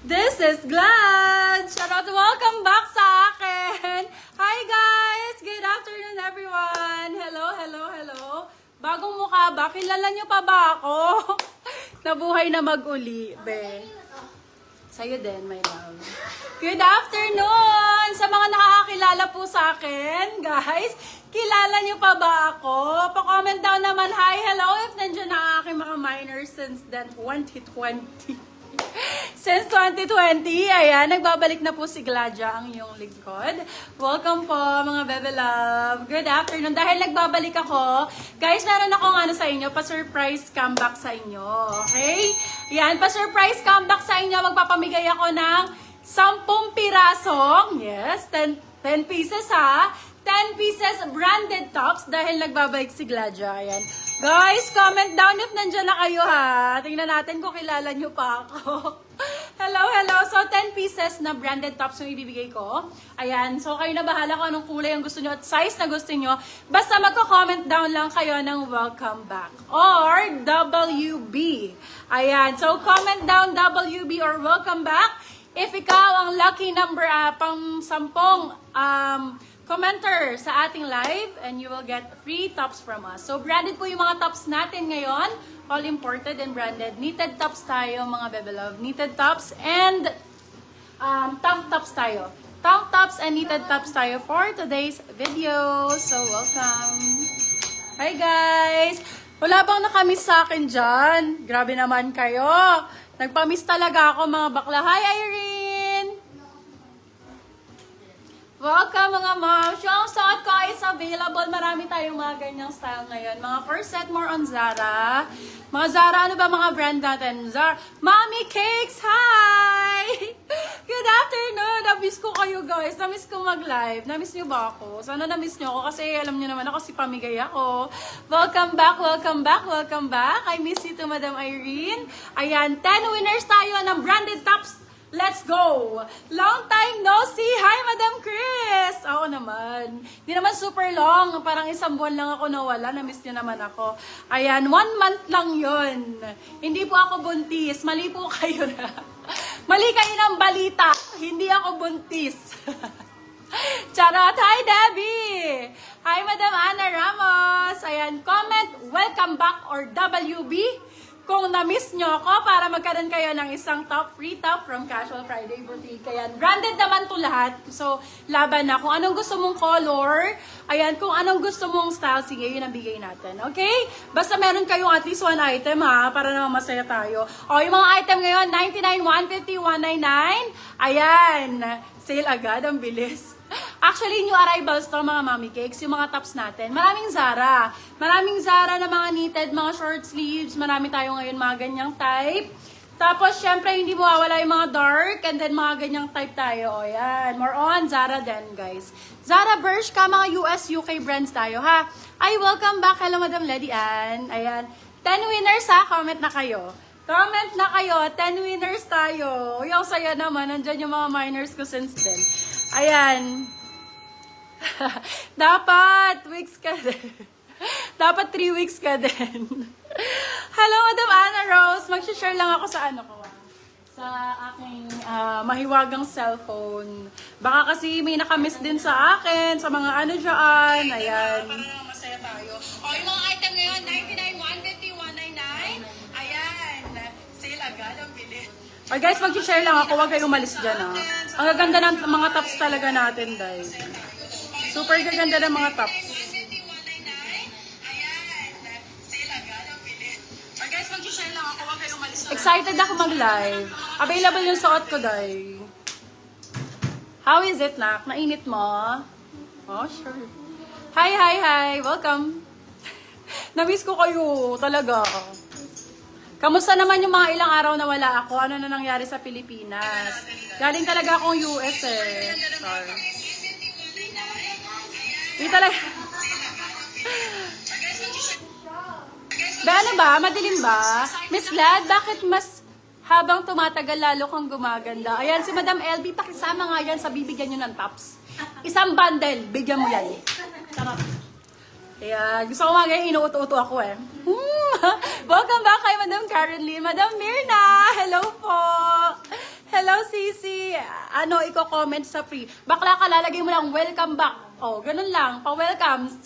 This is Glad! Shoutout, welcome back sa akin! Hi guys! Good afternoon everyone! Hello, hello, hello! Bagong mukha ba? Kilala nyo pa ba ako? Nabuhay na mag-uli, be. Sa'yo din, my love. Good afternoon! Sa mga nakakakilala po sa akin, guys, kilala nyo pa ba ako? Pa-comment down naman, hi, hello, if nandiyan na aking mga minors since then, 2020. Since 2020, ayan, nagbabalik na po si Gladia, ang iyong lingkod. Welcome po, mga bebe love. Good afternoon. Dahil nagbabalik ako, guys, meron akong ano sa inyo, pa-surprise comeback sa inyo. Okay? Ayan, pa-surprise comeback sa inyo. Magpapamigay ako ng 10 pirasong, yes, 10 pieces ha. 10 pieces branded tops dahil nagbabalik si Gladia. Ayan. Guys, comment down if nandiyan na kayo ha. Tingnan natin kung kilala nyo pa ako. Hello, hello. So, 10 pieces na branded tops yung ibibigay ko. Ayan. So, kayo na bahala kung anong kulay ang gusto nyo at size na gusto nyo. Basta magko-comment down lang kayo ng welcome back. Or WB. Ayan. So, comment down WB or welcome back. If ikaw ang lucky number pang 10 commenter sa ating live and you will get free tops from us. So, branded po yung mga tops natin ngayon. All imported and branded. Knitted tops tayo, mga bebe love. Knitted tops and tank tops tayo. Tank tops and knitted tops tayo for today's video. So, welcome. Hi, guys. Wala bang nakamiss sa akin dyan? Grabe naman kayo. Nagpamiss talaga ako, mga bakla. Hi, Irene! Welcome mga moms! Yung suot ko is available. Marami tayong mga ganyang style ngayon. Mga first set more on Zara. Mga Zara, ano ba mga brand natin? Zara. Mommy Cakes! Hi! Good afternoon! Namiss ko kayo guys. Namiss ko mag-live. Namiss niyo ba ako? Sana namiss niyo ako kasi alam niyo naman ako si pamigay ako. Welcome back, welcome back, welcome back. I miss you to Madam Irene. Ayan, 10 winners tayo ng branded tops. Let's go! Long time no see! Hi, Madam Chris! Oo naman. Hindi naman super long. Parang isang buwan lang ako nawala. Namiss niyo naman ako. Ayan, 1 month lang yun. Hindi po ako buntis. Mali po kayo na. Mali kayo ng balita. Hindi ako buntis. Charot! Hi, Debbie! Hi, Madam Ana Ramos! Ayan, comment, welcome back or WB. Kung na-miss nyo ako, para magkaroon kayo ng isang top, free top from Casual Friday Boutique. Ayan, branded naman to lahat. So, laban na. Kung anong gusto mong color, ayan, kung anong gusto mong style, sige, yun ang bigay natin. Okay? Basta meron kayong at least 1 item ha, para naman masaya tayo. O, yung mga item ngayon, 99, 150, 199. Ayan, sale agad, ang bilis. Actually, new arrivals to mga mommy cakes, yung mga tops natin. Maraming Zara. Maraming Zara na mga knitted, mga short sleeves. Marami tayo ngayon mga ganyang type. Tapos, syempre, hindi mawawala yung mga dark. And then, mga ganyang type tayo. O, yan. More on Zara din, guys. Zara, Bershka, mga US, UK brands tayo, ha? Ay, welcome back. Hello, Madam Lady Ann. Ayan. 10 winners, ha? Comment na kayo. Comment na kayo. 10 winners tayo. Yung saya naman. Nandyan yung mga minors ko since then. Ayan. Dapat weeks ka din. Dapat 3 weeks ka din. Hello, Madam Ana Rose. Mag-share lang ako sa ano ko. Sa aking mahiwagang cellphone. Baka kasi may nakamiss din sa akin. Sa mga ano dyan. Ayan. Para masaya tayo. O, yung mga item ngayon, 99, 150, 199. Ayan. Sale agad. Ang bilis. Okay guys, mag-share lang ako. Huwag kayong umalis dyan ha. Ang gaganda ng mga tops talaga natin, guys. Super gaganda ng mga tops. Excited ako mag-live. Available yung suot ko, day. How is it, nak? Nainit mo? Oh, sure. Hi, hi, hi. Welcome. Namiss ko kayo. Talaga. Kamusta naman yung mga ilang araw na wala ako? Ano na nangyari sa Pilipinas? Galing talaga akong US eh. Sorry. Hindi talaga. Ba, ano ba? Madilim ba? Miss Glad, bakit mas habang tumatagal lalo kang gumaganda? Ayan, si Madam LB, pakisama nga yan sa bibigyan nyo ng tops. Isang bundle, bigyan mo yan. Charot. Kaya gusto ko mga ganyan, inuuto-uto ako eh. Welcome back kay Madam Karen Lee. Madam Mirna, hello po. Hello, Sisi. Ano, iko-comment sa free. Bakla ka, lalagay mo lang, welcome back. Oh, ganun lang. Pa-welcome. 10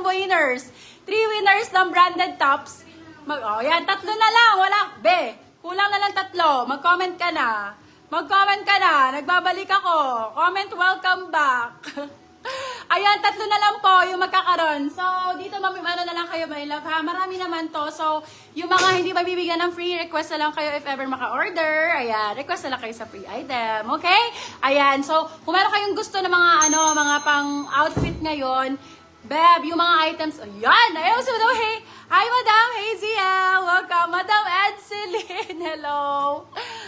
winners. 3 winners ng branded tops. Yan, 3 na lang. Wala. Be, kulang na lang 3. Mag-comment ka na. Mag-comment ka na. Nagbabalik ako. Comment, welcome back. Ayan, 3 na lang po yung magkakaroon. So, dito ano na lang kayo, my love, ha? Marami naman to. So, yung mga hindi mabibigyan ng free, request na lang kayo if ever maka-order. Ayan, request na lang kayo sa free item. Okay? Ayan, so, kung meron kayong gusto ng mga, mga pang-outfit ngayon, Beb, yung mga items, ayan, ayaw si Madam Hey. Hi, Madam Haziel. Welcome, Madam Edseline. Hello.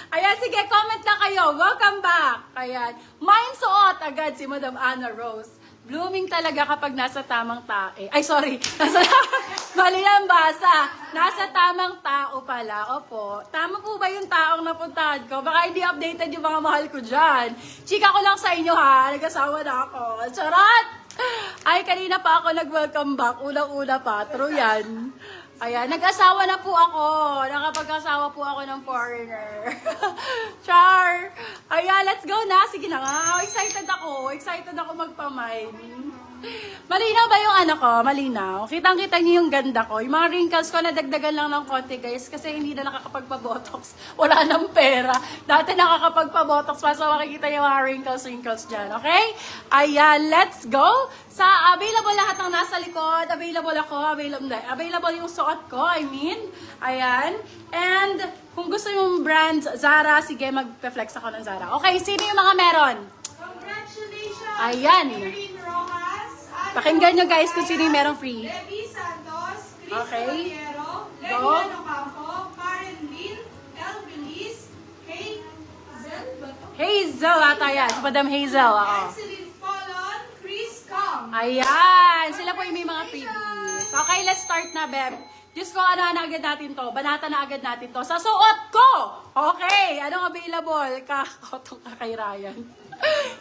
Ayan, sige, comment na kayo. Welcome back. Ayan. Mine suot agad si Madam Anna Rose. Blooming talaga kapag nasa tamang tao. Ay, sorry. Mali ang basa. Nasa tamang tao pala. Opo. Tama po ba yung taong napuntahan ko? Baka hindi updated yung mga mahal ko dyan. Chika ko lang sa inyo, ha. Nag-asawa na ako. Charot! Ay, kanina pa ako nag-welcome back. Unang-una pa. True yan. Ayan, nag-asawa na po ako. Nakapag-asawa po ako ng foreigner. Char! Ayan, let's go na. Sige na nga. Excited ako. Excited ako magpamine. Malinaw ba yung ano ko? Malinaw. Kitang-kita niyo yung ganda ko. Yung mga wrinkles ko, nadagdagan lang ng konti, guys. Kasi hindi na nakakapagpa-botox. Wala nang pera. Dati nakakapagpa-botox pa. So, makikita yung mga wrinkles dyan. Okay? Ayan, let's go. Sa available lahat ng nasa likod. Available ako. Available yung suot ko. I mean. Ayan. And, kung gusto yung brands, Zara, sige, mag-flex ako ng Zara. Okay, sino yung mga meron? Congratulations! Ayan. Erin Rojas, Pakinggan nyo guys kung sino yung merong free. Debbie Santos, Chris Okay. Caballero, Go. Lenny Ocampo, Karen Lynn, El Feliz, Hazel, Hazel ata yan. Si Madam Hazel. Oo. Anceline Polon, Chris Kong. Ayan. Sila po yung may mga freebies. Okay, let's start na, Beb. Diyos ko, ano na agad natin to? Banata na agad natin to. Sa suot ko! Okay, anong available? Kakotong ka kay Ryan.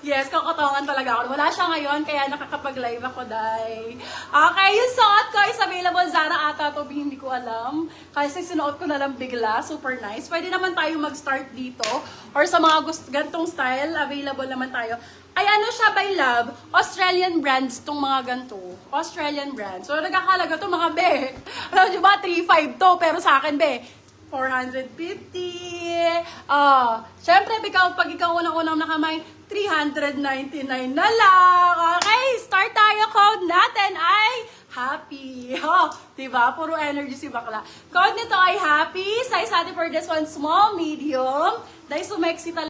Yes, kakotongan talaga ako. Wala siya ngayon, kaya nakakapag-live ako, day. Okay, yung suot ko is available. Zara ata to, hindi ko alam. Kasi sinuot ko na lang bigla. Super nice. Pwede naman tayo mag-start dito. Or sa mga gantong style, available naman tayo. Ay, ano siya, by love? Australian brands tong mga ganito. Australian brands. So, nagkakalaga to mga be. Alam nyo ba, 3.5 to. Pero sa akin, be, 450. Syempre, pag ikaw unang-unang nakamay, 399 na lang. Okay, start tayo. Code natin ay happy. Diba? Puro energy si bakla. Code nito ay happy. Size natin for this one, small, medium. Dahil sumexy talaga.